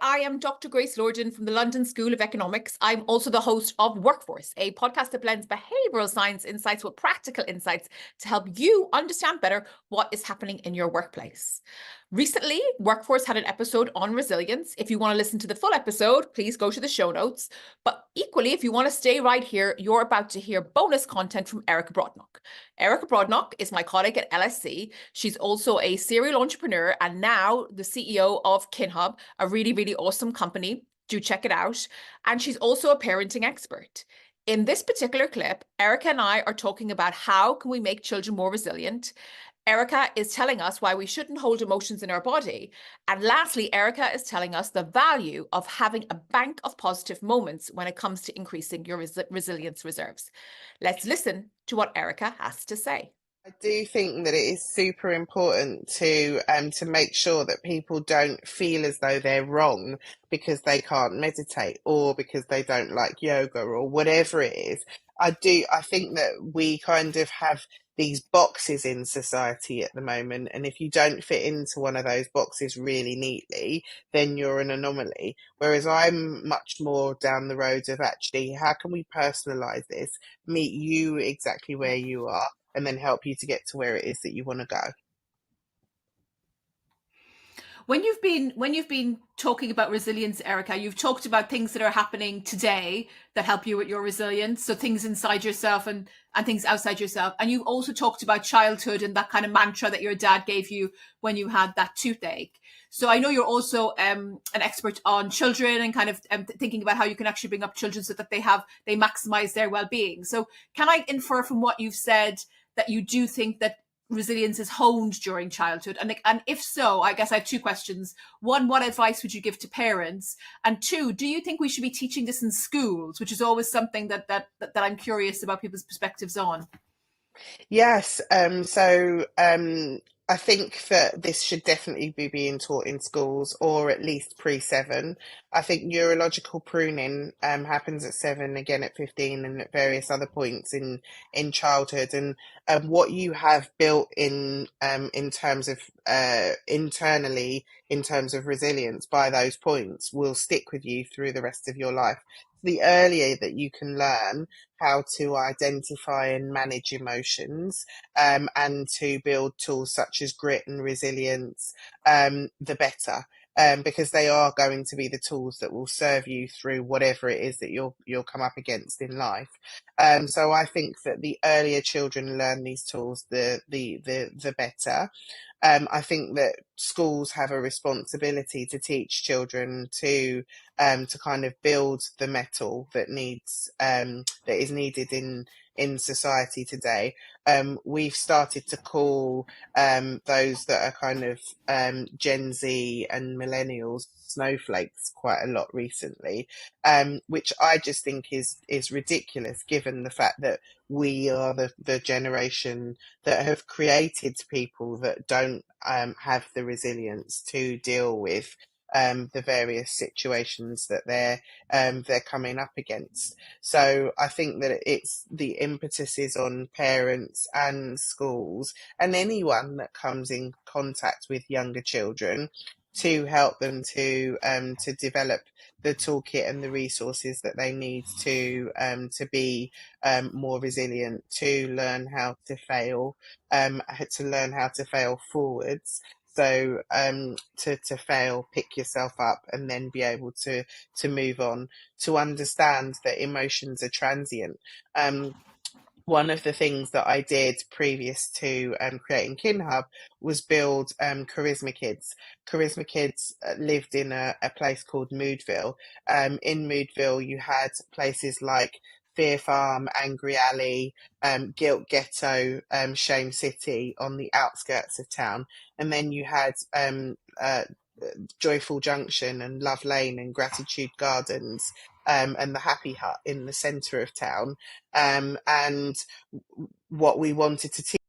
I am Dr. Grace Lordan from the London School of Economics. I'm also the host of Workforce, a podcast that blends behavioral science insights with practical insights to help you understand better what is happening in your workplace. Recently, Workforce had an episode on resilience. If you want to listen to the full episode, please go to the show notes. But equally, if you want to stay right here, you're about to hear bonus content from Erika Brodnock. Erika Brodnock is my colleague at LSE. She's also a serial entrepreneur and now the CEO of KinHub, a really, really awesome company. Do check it out. And she's also a parenting expert. In this particular clip, Erika and I are talking about how can we make children more resilient. Erika is telling us why we shouldn't hold emotions in our body. And lastly, Erika is telling us the value of having a bank of positive moments when it comes to increasing your resilience reserves. Let's listen to what Erika has to say. I do think that it is super important to make sure that people don't feel as though they're wrong because they can't meditate or because they don't like yoga or whatever it is. I think that we kind of have these boxes in society at the moment, and if you don't fit into one of those boxes really neatly, then you're an anomaly. Whereas I'm much more down the road of actually, how can we personalize this, meet you exactly where you are, and then help you to get to where it is that you want to go. When you've been talking about resilience, Erika, you've talked about things that are happening today that help you with your resilience. So things inside yourself and things outside yourself. And you've also talked about childhood and that kind of mantra that your dad gave you when you had that toothache. So I know you're also an expert on children and kind of thinking about how you can actually bring up children so that they maximize their well-being. So can I infer from what you've said that you do think that resilience is honed during childhood? And if so, I guess I have two questions. One, what advice would you give to parents? And two, do you think we should be teaching this in schools, which is always something that I'm curious about people's perspectives on? Yes, I think that this should definitely be being taught in schools or at least pre-7. I think neurological pruning happens at 7, again at 15, and at various other points in childhood. And what you have built in terms of internally, in terms of resilience by those points will stick with you through the rest of your life. The earlier that you can learn how to identify and manage emotions, and to build tools such as grit and resilience, the better. Because they are going to be the tools that will serve you through whatever it is that you'll come up against in life. So I think that the earlier children learn these tools, the better. I think that schools have a responsibility to teach children to kind of build the metal that is needed in society today. We've started to call those that are kind of Gen Z and millennials snowflakes quite a lot recently, which I just think is ridiculous, given the fact that we are the generation that have created people that don't have the resilience to deal with the various situations that they're coming up against. So I think that it's the impetus is on parents and schools and anyone that comes in contact with younger children to help them to develop the toolkit and the resources that they need to be more resilient, to learn how to fail, to learn how to fail forwards. So to fail, pick yourself up, and then be able to move on, to understand that emotions are transient. One of the things that I did previous to creating KinHub was build Charisma Kids. Charisma Kids lived in a place called Moodville. In Moodville, you had places like Fear Farm, Angry Alley, Guilt Ghetto, Shame City on the outskirts of town. And then you had Joyful Junction and Love Lane and Gratitude Gardens, and the Happy Hut in the centre of town. And what we wanted to teach